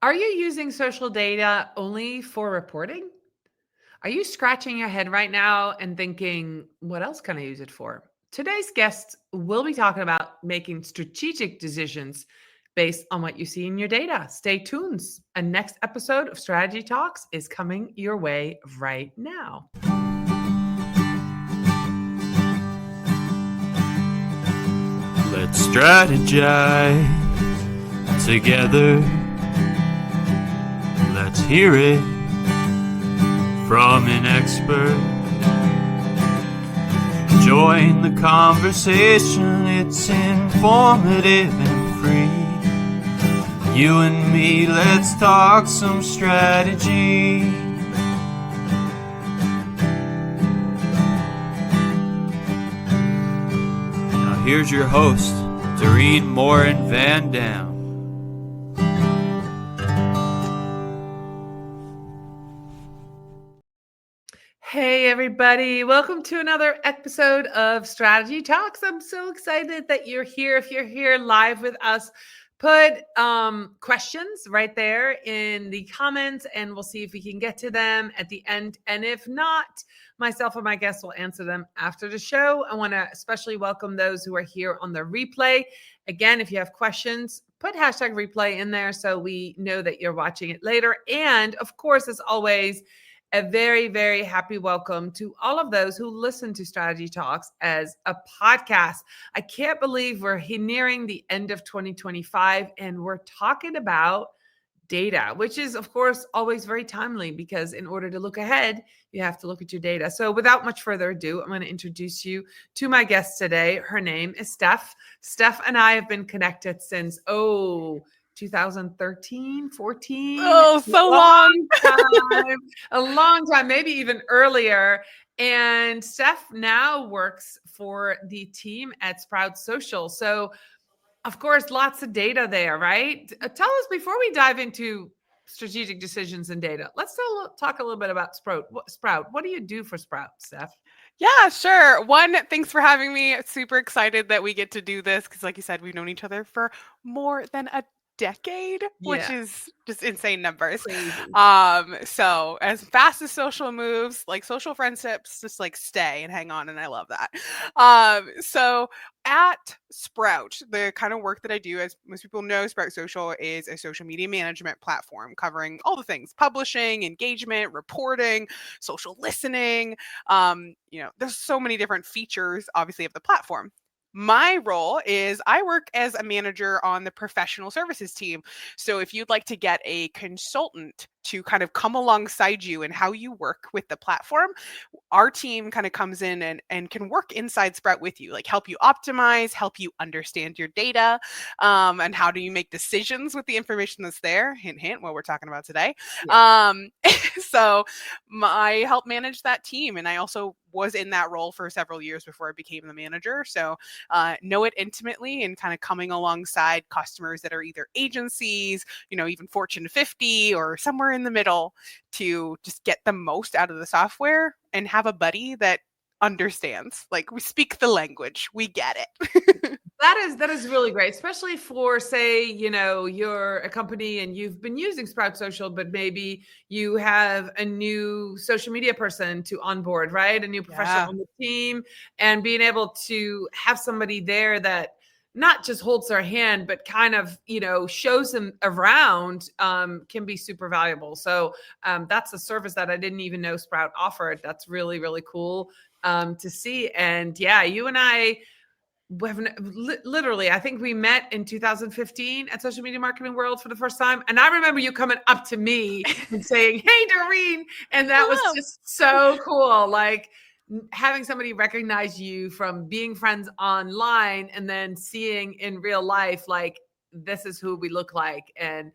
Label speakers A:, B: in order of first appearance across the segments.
A: Are you using social data only for reporting? Are you scratching your head right now and thinking, what else can I use it for? Today's guest will be talking about making strategic decisions based on what you see in your data. Stay tuned. A next episode of Strategy Talks is coming your way right now.
B: Let's strategize together. Let's hear it from an expert. Join the conversation, it's informative and free. You and me, let's talk some strategy. Now here's your host, Morin-van.
A: Hey, everybody. Welcome to another episode of Strategy Talks. I'm so excited that you're here. If you're here live with us, put questions right there in the comments and we'll see if we can get to them at the end. And if not, myself or my guests will answer them after the show. I want to especially welcome those who are here on the replay. Again, if you have questions, put hashtag replay in there so we know that you're watching it later. And of course, as always, a very, very happy welcome to all of those who listen to Strategy Talks as a podcast. I can't believe we're nearing the end of 2025 and we're talking about data, which is, of course, always very timely because in order to look ahead, you have to look at your data. So without much further ado, I'm going to introduce you to my guest today. Her name is Steph. Steph and I have been connected since, 2013, 14.
C: Oh, so long.
A: A long time, maybe even earlier. And Steph now works for the team at Sprout Social. So, of course, lots of data there, right? Tell us before we dive into strategic decisions and data, let's talk a little bit about Sprout. What do you do for Sprout, Steph?
C: Yeah, sure. One, thanks for having me. Super excited that we get to do this because, like you said, we've known each other for more than a decade, which is just insane numbers.
A: Crazy.
C: So as fast as social moves, like social friendships just like stay and hang on, and I love that. So at Sprout, the kind of work that I do, as most people know, Sprout Social is a social media management platform covering all the things: publishing, engagement, reporting, social listening. There's so many different features, obviously, of the platform. My role is I work as a manager on the professional services team. So if you'd like to get a consultant to kind of come alongside you in how you work with the platform, our team kind of comes in and can work inside Sprout with you, like help you optimize, help you understand your data, and how do you make decisions with the information that's there. Hint, hint, what we're talking about today.
A: Yeah.
C: So I help manage that team. And I also was in that role for several years before I became the manager. So know it intimately and kind of coming alongside customers that are either agencies, even Fortune 50 or somewhere in the middle to just get the most out of the software and have a buddy that understands. Like, we speak the language, we get it.
A: That is really great, especially for, say, you're a company and you've been using Sprout Social, but maybe you have a new social media person to onboard, right? A new professional on the team, and being able to have somebody there that not just holds their hand, but kind of, shows them around, can be super valuable. So that's a service that I didn't even know Sprout offered. That's really, really cool to see. And yeah, you and I have literally, I think we met in 2015 at Social Media Marketing World for the first time. And I remember you coming up to me and saying, "Hey, Doreen." And that was just so cool. Like, having somebody recognize you from being friends online and then seeing in real life, like, this is who we look like. And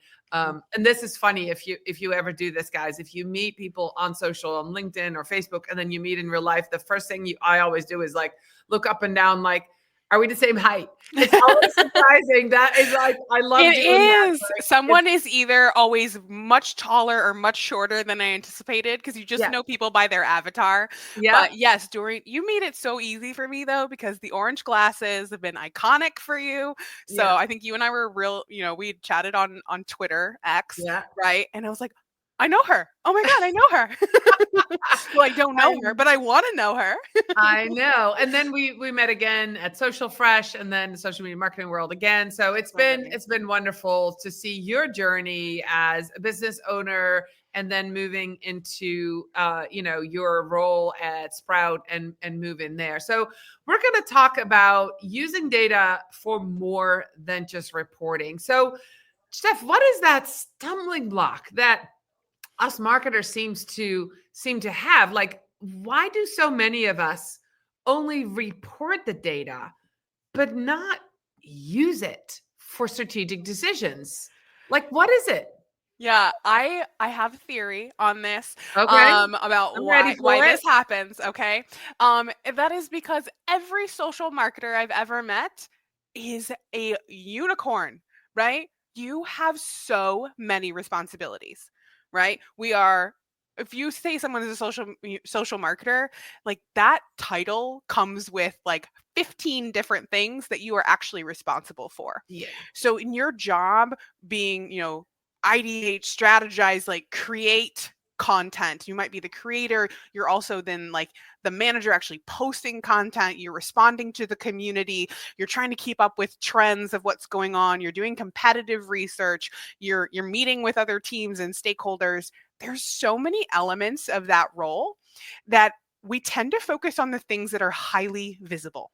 A: this is funny. If you ever do this, guys, if you meet people on social, on LinkedIn or Facebook, and then you meet in real life, the first thing I always do is like look up and down, like, Are we the same height? It's always surprising. That is like, I love
C: It
A: doing that.
C: is.
A: Like,
C: Someone is either always much taller or much shorter than I anticipated because you just
A: yeah.
C: know people by their avatar.
A: Yeah.
C: But yes, you made it so easy for me though because the orange glasses have been iconic for you. So
A: Yeah.
C: I think you and I were real, we chatted on Twitter X,
A: Yeah.
C: right? And I was like, I know her. Oh my God, I know her. Well, I don't know her, but I want to know her.
A: I know. And then we met again at Social Fresh and then the social media marketing world again. So
C: So funny.
A: it's been wonderful to see your journey as a business owner and then moving into your role at Sprout and move in there. So we're going to talk about using data for more than just reporting. So Steph, what is that stumbling block that us marketers seem to have? Like, why do so many of us only report the data but not use it for strategic decisions? Like, what is it?
C: Yeah, I have a theory on this
A: Okay,
C: about
A: I'm ready
C: why
A: for it.
C: this happens, okay? That is because every social marketer I've ever met is a unicorn, right? You have so many responsibilities, right? If you say someone is a social marketer, like that title comes with like 15 different things that you are actually responsible for.
A: Yeah.
C: So in your job being, ideate, strategize, like create content. You might be the creator. You're also then like the manager actually posting content. You're responding to the community. You're trying to keep up with trends of what's going on. You're doing competitive research. You're meeting with other teams and stakeholders. There's so many elements of that role that we tend to focus on the things that are highly visible.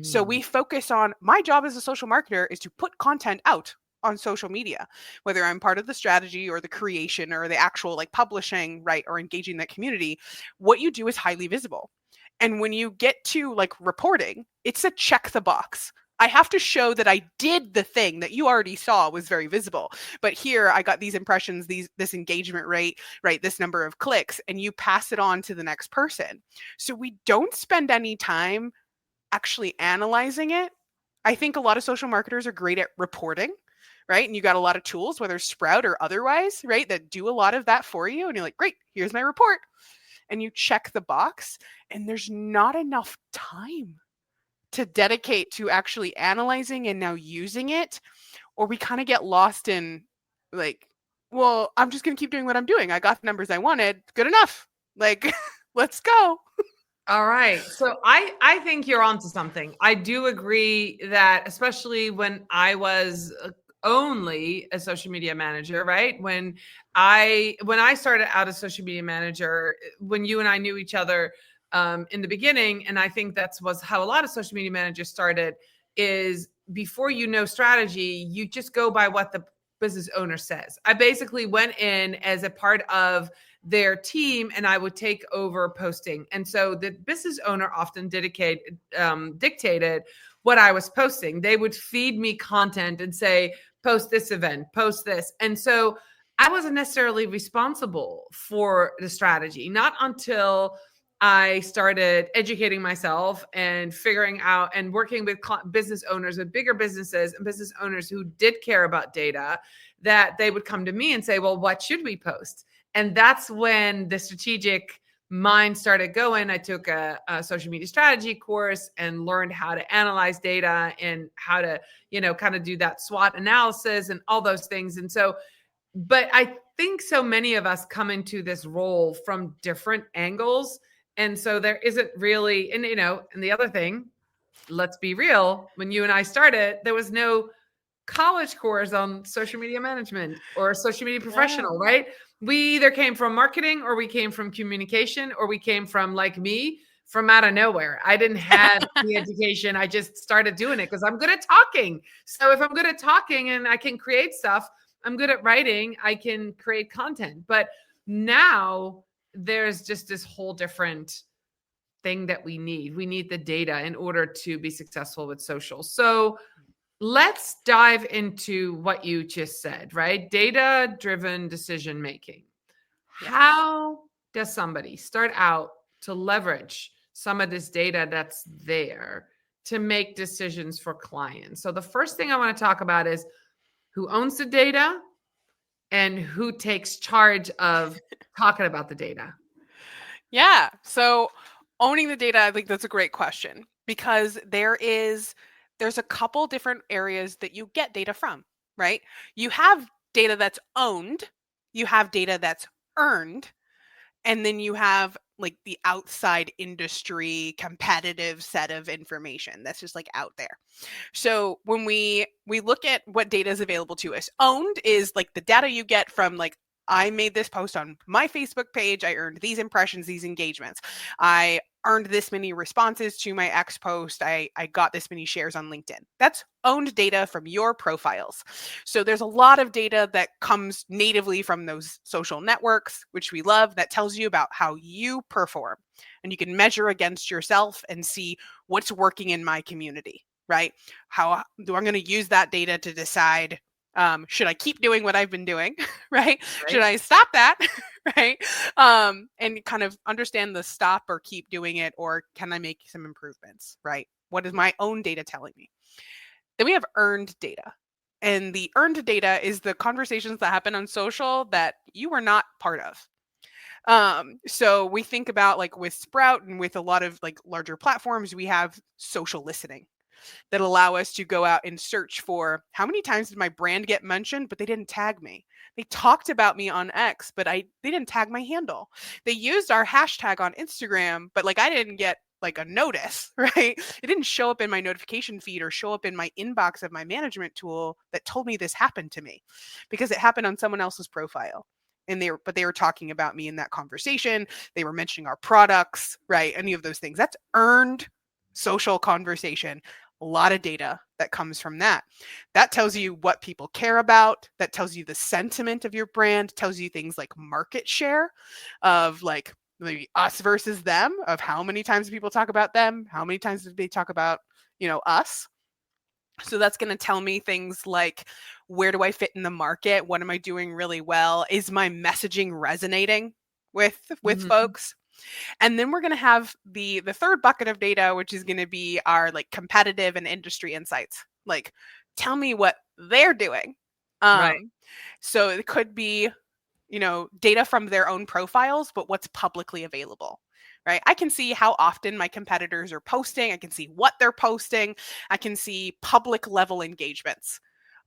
C: So
A: Mm.
C: we focus on my job as a social marketer is to put content out on social media, whether I'm part of the strategy or the creation or the actual like publishing, right, or engaging that community. What you do is highly visible. And when you get to like reporting, it's a check the box. I have to show that I did the thing that you already saw was very visible. But here I got these impressions, this engagement rate, right, this number of clicks, and you pass it on to the next person. So we don't spend any time actually analyzing it. I think a lot of social marketers are great at reporting, right? And you got a lot of tools, whether Sprout or otherwise, right, that do a lot of that for you. And you're like, great, here's my report. And you check the box, and there's not enough time to dedicate to actually analyzing and now using it. Or we kind of get lost in like, well, I'm just going to keep doing what I'm doing. I got the numbers I wanted. Good enough. Like, let's go.
A: All right. So I think you're onto something. I do agree that, especially when I was only a social media manager, right? When I started out as social media manager, when you and I knew each other in the beginning, and I think was how a lot of social media managers started, is before you know strategy, you just go by what the business owner says. I basically went in as a part of their team and I would take over posting. And so the business owner often dictated what I was posting. They would feed me content and say, post this event, post this. And so I wasn't necessarily responsible for the strategy, not until I started educating myself and figuring out and working with business owners with bigger businesses and business owners who did care about data, that they would come to me and say, well, what should we post? And that's when the strategic mind started going. I took a social media strategy course and learned how to analyze data and how to, kind of do that SWOT analysis and all those things. And so, but I think so many of us come into this role from different angles. And so there isn't really, and the other thing, let's be real, when you and I started, there was no college course on social media management or social media professional, right? We either came from marketing or we came from communication or we came from, like me, from out of nowhere. I didn't have the education. I just started doing it because I'm good at talking. So if I'm good at talking and I can create stuff, I'm good at writing, I can create content. But now there's just this whole different thing that we need. We need the data in order to be successful with social. So let's dive into what you just said, right? Data-driven decision making.
C: Yes.
A: How does somebody start out to leverage some of this data that's there to make decisions for clients. So the first thing I want to talk about is who owns the data and who takes charge of talking about the data.
C: Yeah. So owning the data, I think that's a great question because there's a couple different areas that you get data from, right? You have data that's owned, you have data that's earned, and then you have like the outside industry competitive set of information that's just like out there. So when we look at what data is available to us, owned is like the data you get from like, I made this post on my Facebook page, I earned these impressions, these engagements, I earned this many responses to my X post, I got this many shares on LinkedIn. That's owned data from your profiles. So there's a lot of data that comes natively from those social networks, which we love, that tells you about how you perform. And you can measure against yourself and see what's working in my community, right? How do I'm going to use that data to decide, should I keep doing what I've been doing, right? Should I stop that, right? And kind of understand the stop or keep doing it, or can I make some improvements, right? What is my own data telling me? Then we have earned data. And the earned data is the conversations that happen on social that you were not part of. So we think about like with Sprout and with a lot of like larger platforms, we have social listening that allow us to go out and search for how many times did my brand get mentioned, but they didn't tag me. They talked about me on X, but they didn't tag my handle. They used our hashtag on Instagram, but like I didn't get like a notice, right? It didn't show up in my notification feed or show up in my inbox of my management tool that told me this happened to me because it happened on someone else's profile. And they were talking about me in that conversation. They were mentioning our products, right? Any of those things. That's earned social conversation. A lot of data that comes from that. That tells you what people care about. That tells you the sentiment of your brand, tells you things like market share of like maybe us versus them, of how many times people talk about them, how many times do they talk about, us. So that's going to tell me things like, where do I fit in the market? What am I doing really well? Is my messaging resonating with folks? And then we're going to have the third bucket of data, which is going to be our like competitive and industry insights. Like, tell me what they're doing.
A: Right.
C: So it could be, data from their own profiles, but what's publicly available, right? I can see how often my competitors are posting. I can see what they're posting. I can see public level engagements,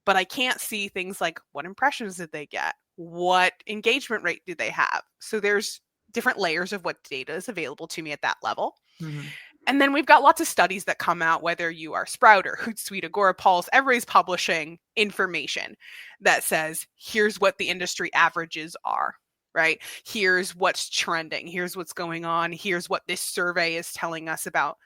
C: but I can't see things like what impressions did they get? What engagement rate do they have? So there's different layers of what data is available to me at that level.
A: Mm-hmm.
C: And then we've got lots of studies that come out, whether you are Sprout or Hootsuite, Agora Pulse, everybody's publishing information that says, here's what the industry averages are, right? Here's what's trending. Here's what's going on. Here's what this survey is telling us about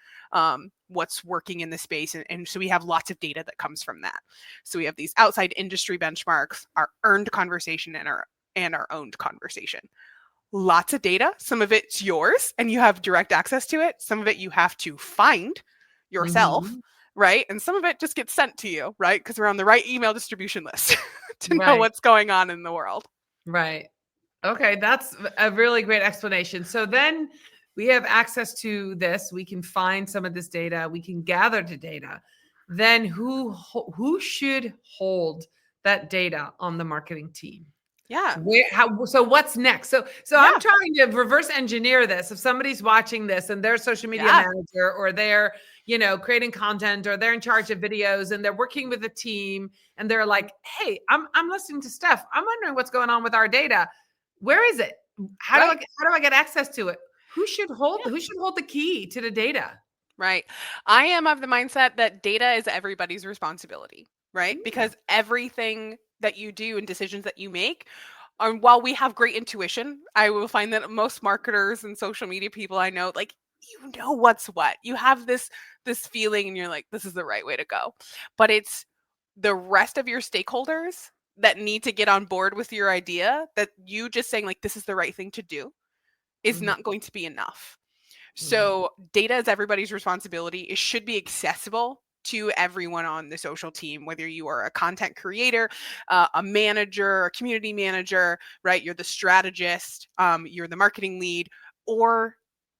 C: what's working in the space. And so we have lots of data that comes from that. So we have these outside industry benchmarks, our earned conversation and our owned conversation. Lots of data. Some of it's yours and you have direct access to it. Some of it you have to find yourself, right? And some of it just gets sent to you, right? Because we're on the right email distribution list to know what's going on in the world.
A: Right. Okay. That's a really great explanation. So then we have access to this. We can find some of this data. We can gather the data. Then who should hold that data on the marketing team?
C: Yeah.
A: So what's next? So I'm trying to reverse engineer this. If somebody's watching this and they're a social media manager, or they're, creating content, or they're in charge of videos and they're working with a team and they're like, hey, I'm listening to Steph. I'm wondering what's going on with our data. Where is it? How do I get access to it? Who should hold the key to the data?
C: Right. I am of the mindset that data is everybody's responsibility, right? Because everything that you do and decisions that you make, while we have great intuition, I will find that most marketers and social media people I know, like, what's what. You have this feeling and you're like, this is the right way to go. But it's the rest of your stakeholders that need to get on board with your idea, that you just saying like, this is the right thing to do is not going to be enough. So data is everybody's responsibility. It should be accessible to everyone on the social team, whether you are a content creator, a manager, a community manager, right? You're the strategist, you're the marketing lead, or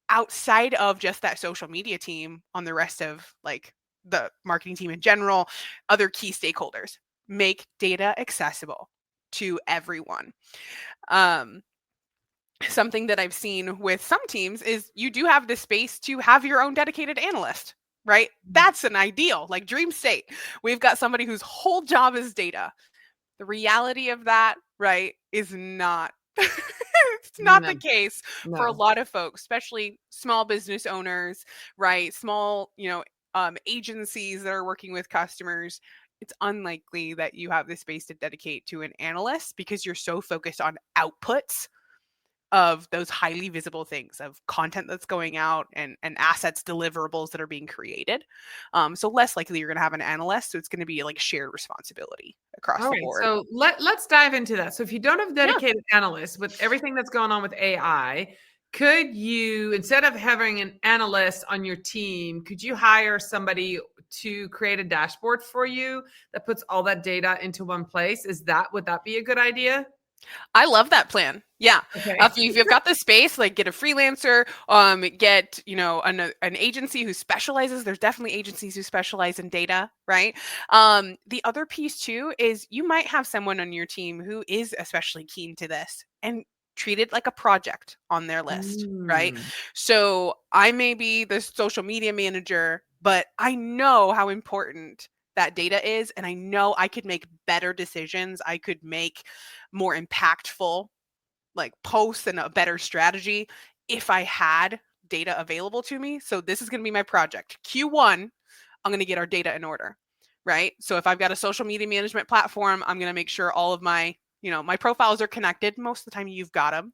C: outside of just that social media team on the rest of like the marketing team in general, other key stakeholders. Make data accessible to everyone. Something that I've seen with some teams is you do have the space to have your own dedicated analyst, right? That's an ideal, like dream state. We've got somebody whose whole job is data. The reality of that, right, is not it's not the case for a lot of folks, especially small business owners, right? Small, agencies that are working with customers. It's unlikely that you have the space to dedicate to an analyst because you're so focused on outputs of those highly visible things, of content that's going out and assets, deliverables that are being created. So less likely you're going to have an analyst. So it's going to be like shared responsibility across the board.
A: So let's dive into that. So if you don't have dedicated analysts with everything that's going on with AI, could you, instead of having an analyst on your team, could you hire somebody to create a dashboard for you that puts all that data into one place? Would that be a good idea?
C: I love that plan. Yeah.
A: Okay.
C: If you've got the space, like get a freelancer, get, an agency who specializes. There's definitely agencies who specialize in data, right? The other piece too is you might have someone on your team who is especially keen to this and treat it like a project on their list, right? So I may be the social media manager, but I know how important that data is, and I know I could make better decisions. I could make more impactful like posts and a better strategy if I had data available to me. So this is going to be my project. Q1, I'm going to get our data in order, right? So if I've got a social media management platform, I'm going to make sure all of my, my profiles are connected. Most of the time you've got them,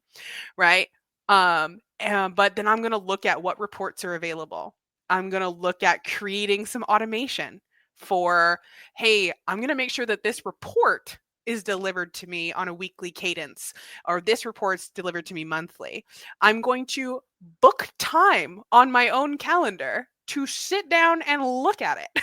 C: right? But then I'm going to look at what reports are available. I'm going to look at creating some automation for, hey, I'm going to make sure that this report is delivered to me on a weekly cadence, or this report's delivered to me monthly. I'm going to book time on my own calendar to sit down and look at it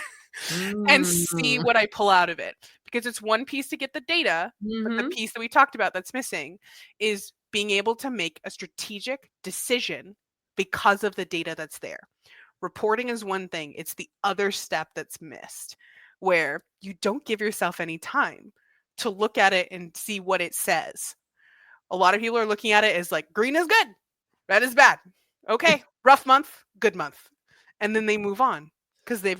C: and see what I pull out of it. Because it's one piece to get the data, but the piece that we talked about that's missing is being able to make a strategic decision because of the data that's there. Reporting is one thing. It's the other step that's missed, where you don't give yourself any time to look at it and see what it says. A lot of people are looking at it as like, green is good, red is bad. Okay, rough month, good month. And then they move on because I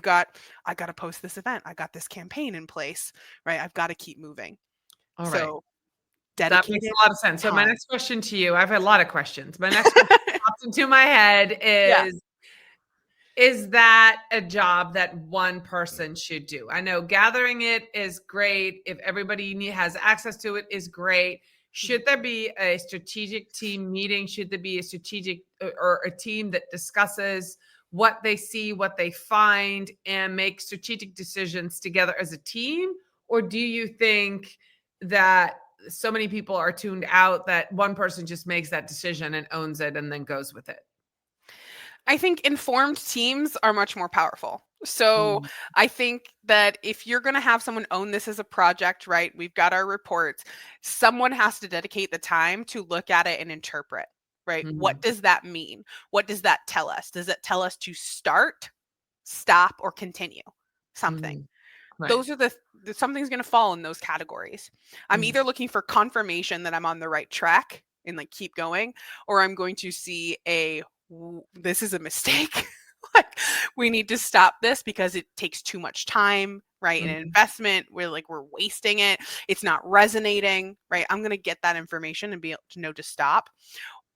C: got to post this event. I got this campaign in place, right? I've got to keep moving.
A: All right.
C: So
A: that makes a lot of sense. So my next question to you, I have a lot of questions. My next question pops into my head is that a job that one person should do? I know gathering it is great. If everybody has access to it is great. Should there be a strategic team meeting? Should there be a strategic or a team that discusses what they see, what they find, and make strategic decisions together as a team? Or do you think that so many people are tuned out that one person just makes that decision and owns it and then goes with it?
C: I think informed teams are much more powerful. So I think that if you're going to have someone own this as a project, right? We've got our reports. Someone has to dedicate the time to look at it and interpret, right? What does that mean? What does that tell us? Does it tell us to start, stop, or continue something? Right. Those are something's going to fall in those categories. I'm either looking for confirmation that I'm on the right track and like keep going, or I'm going to see this is a mistake. Like we need to stop this because it takes too much time, right? An investment, we're wasting it. It's not resonating, right? I'm going to get that information and be able to know to stop.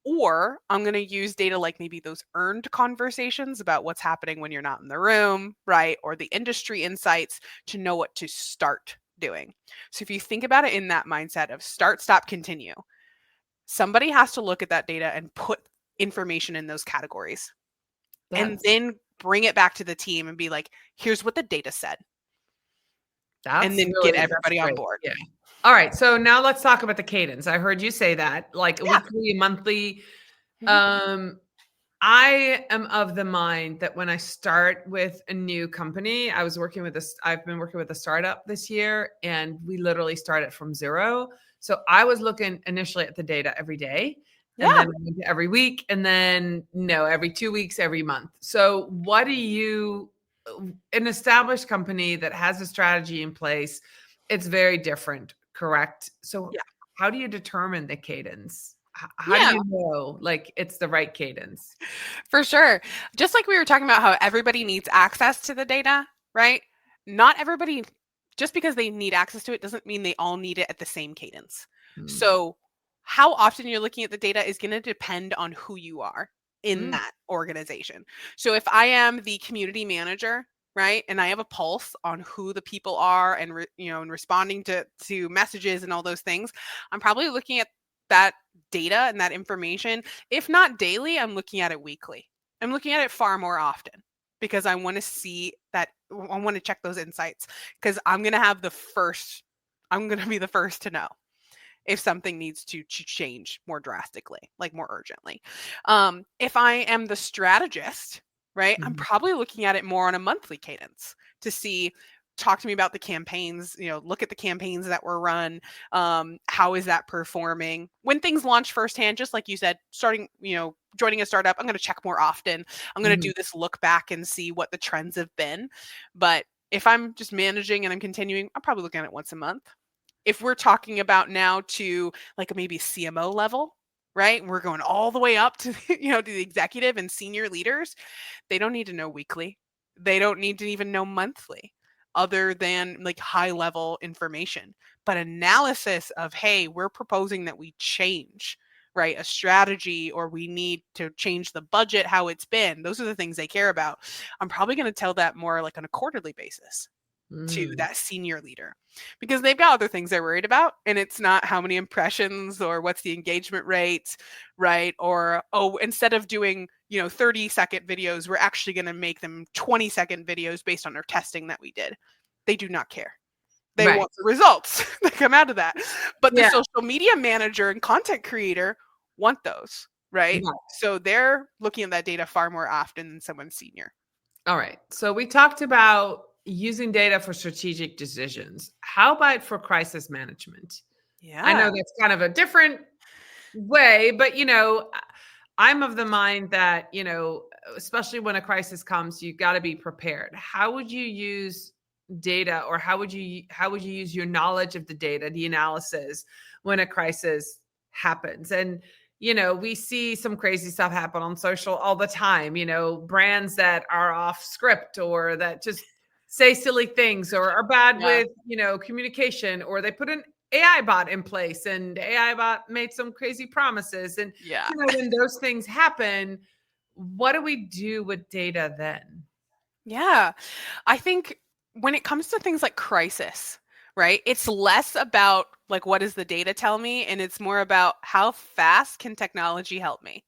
C: Or I'm going to use data like maybe those earned conversations about what's happening when you're not in the room, right? Or the industry insights to know what to start doing. So if you think about it in that mindset of start, stop, continue, somebody has to look at that data and put information in those categories and then bring it back to the team and be like, here's what the data said. And then get everybody on board.
A: Yeah. All right. So now let's talk about the cadence. I heard you say that weekly, monthly. I am of the mind that when I start with a new company, I've been working with a startup this year, and we literally started from zero. So I was looking initially at the data every day. And then every week, and then every 2 weeks, every month. So what do you an established company that has a strategy in place, it's very different, correct? So
C: Yeah.
A: how do you determine the cadence? How do
C: Yeah,
A: you know like it's the right cadence?
C: for sure. Just like we were talking about how everybody needs access to the data, right? Not everybody, just because they need access to it doesn't mean they all need it at the same cadence.
A: Mm.
C: So, how often you're looking at the data is going to depend on who you are in
A: Mm.
C: that organization. So, if I am the community manager, right, and I have a pulse on who the people are and and responding to messages and all those things, I'm probably looking at that data and that information. If not daily, I'm looking at it weekly. I'm looking at it far more often because I want to see that. I want to check those insights because I'm going to have I'm going to be the first to know if something needs to change more drastically, like more urgently. If I am the strategist, right, I'm
A: Mhm.
C: probably looking at it more on a monthly cadence to see, talk to me about the campaigns, look at the campaigns that were run. How is that performing? When things launch firsthand, just like you said, starting, joining a startup, I'm going to check more often. I'm going to
A: Mhm.
C: do this look back and see what the trends have been. But if I'm just managing and I'm continuing, I'm probably looking at it once a month. If we're talking about now to like maybe CMO level, right? We're going all the way up to to the executive and senior leaders. They don't need to know weekly. They don't need to even know monthly, other than like high level information. But analysis of, hey, we're proposing that we change, right, a strategy, or we need to change the budget, how it's been. Those are the things they care about. I'm probably going to tell that more like on a quarterly basis to
A: Mm.
C: that senior leader because they've got other things they're worried about, and it's not how many impressions or what's the engagement rate, right? Or, oh, instead of doing 30-second videos, we're actually going to make them 20-second videos based on our testing that we did. They do not care. They
A: Right.
C: want the results that come out of that. But the
A: Yeah.
C: social media manager and content creator want those, right?
A: Yeah.
C: So they're looking at that data far more often than someone senior.
A: All right. So we talked about using data for strategic decisions. How about for crisis management? I
C: Yeah.
A: know that's kind of a different way, but I'm of the mind that, especially when a crisis comes, you got to be prepared. How would you use data, or how would you use your knowledge of the data, the analysis, when a crisis happens? And we see some crazy stuff happen on social all the time, brands that are off script, or that just say silly things, or are bad
C: Yeah.
A: with, communication, or they put an AI bot in place and AI bot made some crazy promises. And,
C: Yeah.
A: when those things happen, what do we do with data then?
C: Yeah. I think when it comes to things like crisis, right? It's less about like what does the data tell me, and it's more about how fast can technology help me.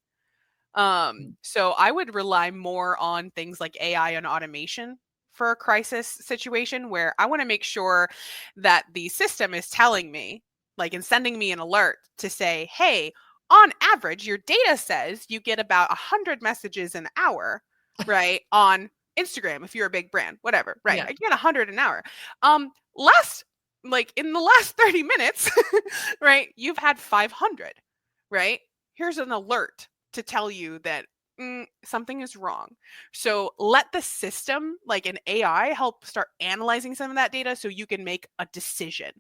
C: So I would rely more on things like AI and automation for a crisis situation where I want to make sure that the system is telling me, like, and sending me an alert to say, hey, on average, your data says you get about 100 messages an hour, right? On Instagram, if you're a big brand, whatever, right?
A: Yeah.
C: I get 100 an hour. Last, like in the last 30 minutes, right? You've had 500, right? Here's an alert to tell you that something is wrong. So let the system, like an AI, help start analyzing some of that data so you can make a decision,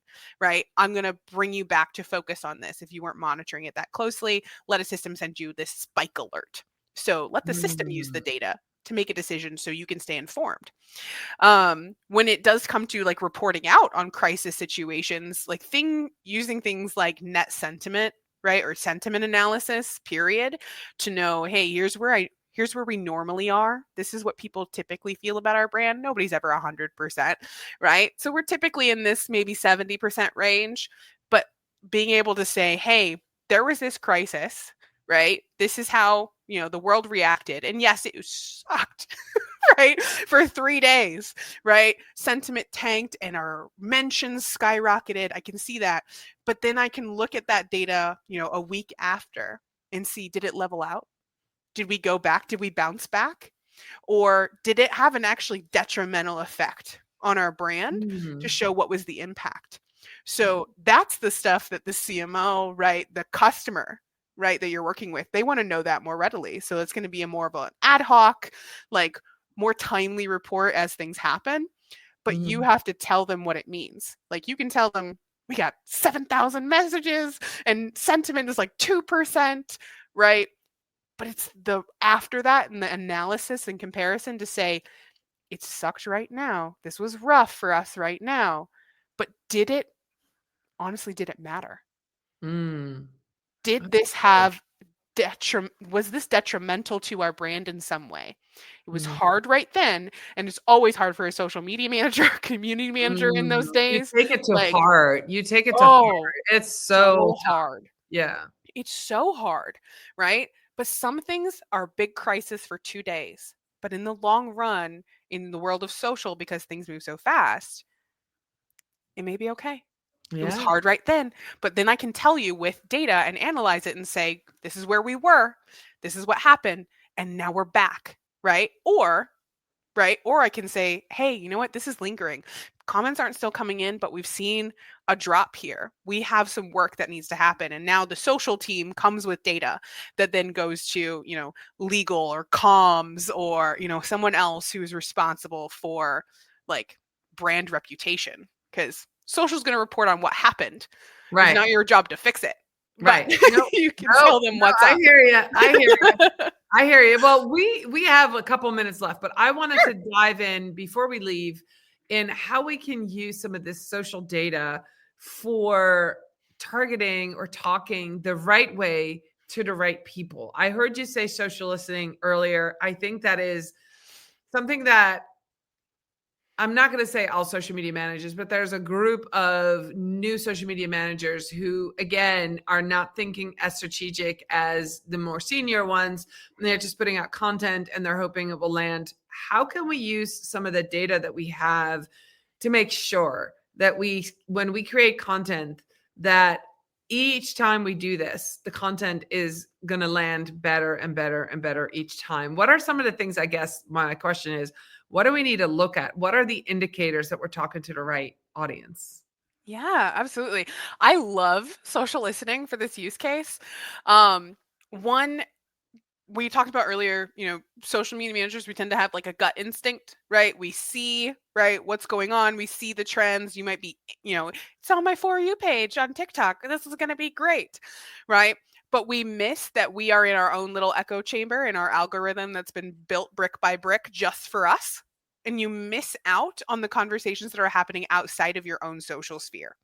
C: right? I'm going to bring you back to focus on this. If you weren't monitoring it that closely, let a system send you this spike alert. So let the system use the
A: Mm.
C: data to make a decision so you can stay informed. When it does come to like reporting out on crisis situations, like using things like net sentiment, right, or sentiment analysis, period, to know, hey, here's where we normally are. This is what people typically feel about our brand. Nobody's ever 100%, right? So we're typically in this maybe 70% range, but being able to say, hey, there was this crisis, right? This is how, the world reacted. And yes, it sucked. Right? For 3 days, right? Sentiment tanked and our mentions skyrocketed. I can see that. But then I can look at that data, a week after and see, did it level out? Did we go back? Did we bounce back? Or did it have an actually detrimental effect on our brand to
A: Mm.
C: show what was the impact? So that's the stuff that the CMO, right, the customer, right, that you're working with, they want to know that more readily. So it's going to be a more of an ad hoc, like more timely report as things happen, but you
A: Mhm.
C: have to tell them what it means. Like you can tell them we got 7,000 messages and sentiment is like 2%, right? But it's the after that and the analysis and comparison to say it sucked right now. This was rough for us right now. But did it matter?
A: Mm.
C: Did
A: That's
C: this have was this detrimental to our brand in some way? It was
A: mm.
C: hard right then, and it's always hard for a social media manager, community manager in those
A: You
C: days.
A: take it to
C: Like,
A: heart. You take it to heart.
C: oh,
A: It's so
C: so
A: tough.
C: hard.
A: Yeah.
C: It's so hard, right? But some things are big crisis for 2 days. But in the long run, in the world of social, because things move so fast, it may be okay. It was
A: Yeah.
C: hard right then, but then I can tell you with data and analyze it and say, this is where we were, this is what happened, and now we're back, right? Or I can say, hey, you know what? This is lingering. Comments aren't still coming in, but we've seen a drop here. We have some work that needs to happen. And now the social team comes with data that then goes to, legal or comms or, someone else who's responsible for like brand reputation. Because social is going to report on what happened. It's
A: Right.
C: not your job to fix it, but
A: Right. No,
C: you can
A: no,
C: tell them
A: no,
C: what's
A: I
C: up.
A: hear you. I hear you. I hear you. Well, we have a couple minutes left, but I wanted to dive in before we leave in how we can use some of this social data for targeting or talking the right way to the right people. I heard you say social listening earlier. I think that is something that I'm not going to say all social media managers, but there's a group of new social media managers who, again, are not thinking as strategic as the more senior ones. They're just putting out content and they're hoping it will land. How can we use some of the data that we have to make sure that when we create content, that each time we do this, the content is going to land better and better and better each time? What are some of the things, I guess my question is, what do we need to look at? What are the indicators that we're talking to the right audience?
C: Yeah, absolutely. I love social listening for this use case. One we talked about earlier, social media managers, we tend to have like a gut instinct, right? We see, right, what's going on. We see the trends. You might be, it's on my For You page on TikTok. This is going to be great, right? But we miss that we are in our own little echo chamber in our algorithm that's been built brick by brick just for us. And you miss out on the conversations that are happening outside of your own social sphere.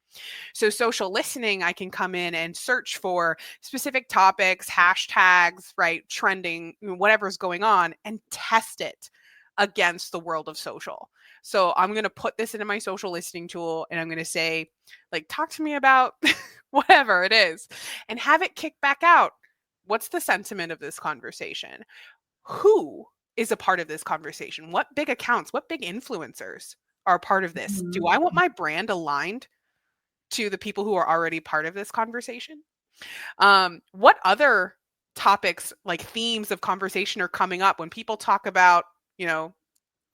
C: So social listening, I can come in and search for specific topics, hashtags, right, trending, whatever's going on, and test it against the world of social. So I'm going to put this into my social listening tool and I'm going to say, like, talk to me about whatever it is and have it kick back out. What's the sentiment of this conversation? Who is a part of this conversation? What big accounts, what big influencers are a part of this? Do I want my brand aligned to the people who are already part of this conversation? What other topics, like themes of conversation, are coming up when people talk about,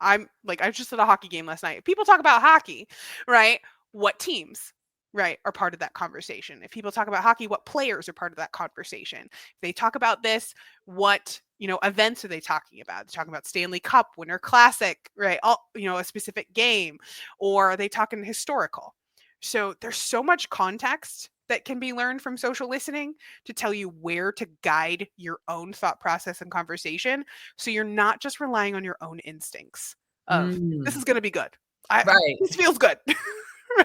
C: I was just at a hockey game last night. People talk about hockey, right? What teams, right, are part of that conversation? If people talk about hockey, what players are part of that conversation? If they talk about this, what events are they talking about? They're talking about Stanley Cup, Winter Classic, right? All a specific game, or are they talking historical? So there's so much context that can be learned from social listening to tell you where to guide your own thought process and conversation. So you're not just relying on your own instincts of this is going to be good.
A: Right.
C: This feels good.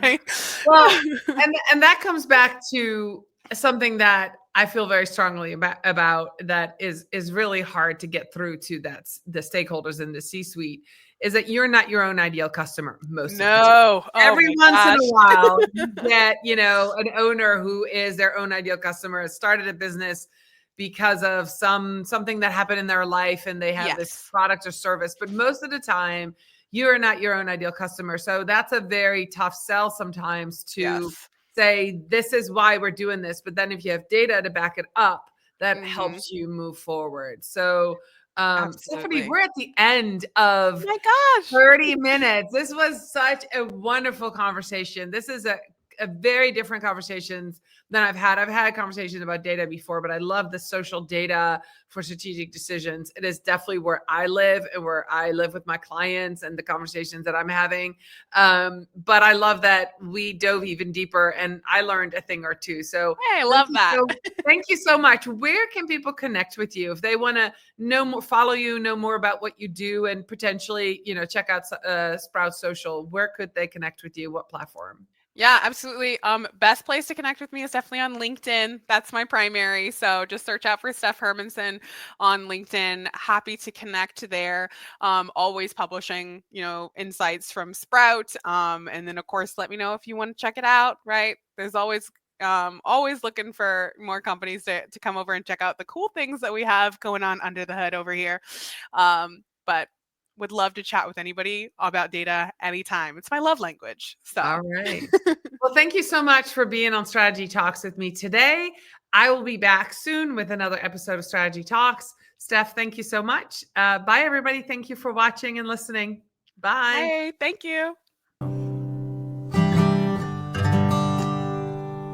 C: Right.
A: Well, and that comes back to something that I feel very strongly about that is really hard to get through to the stakeholders in the C-suite, is that you're not your own ideal customer most of the time.
C: No.
A: Every once in a while, you get, an owner who is their own ideal customer, has started a business because of something that happened in their life and they have this product or service. But most of the time, you are not your own ideal customer. So that's a very tough sell sometimes to say, this is why we're doing this. But then if you have data to back it up, that helps you move forward. So Stephanie, we're at the end of
C: my gosh
A: 30 minutes. This was such a wonderful conversation. This is very different conversations than I've had. I've had conversations about data before, but I love the social data for strategic decisions. It is definitely where I live and where I live with my clients and the conversations that I'm having. But I love that we dove even deeper and I learned a thing or two. So
C: hey, I love that.
A: Thank you so much. Where can people connect with you if they want to know more, follow you, know more about what you do, and potentially, check out Sprout Social? Where could they connect with you? What platform?
C: Yeah, absolutely. Best place to connect with me is definitely on LinkedIn. That's my primary. So just search out for Steph Hermanson on LinkedIn. Happy to connect there. Always publishing, insights from Sprout. And then of course, let me know if you want to check it out, right? There's always looking for more companies to come over and check out the cool things that we have going on under the hood over here. But would love to chat with anybody about data anytime. It's my love language. So,
A: all right. Well, thank you so much for being on Strategy Talks with me today. I will be back soon with another episode of Strategy Talks. Steph, thank you so much. Bye, everybody. Thank you for watching and listening. Bye.
C: hey, thank you.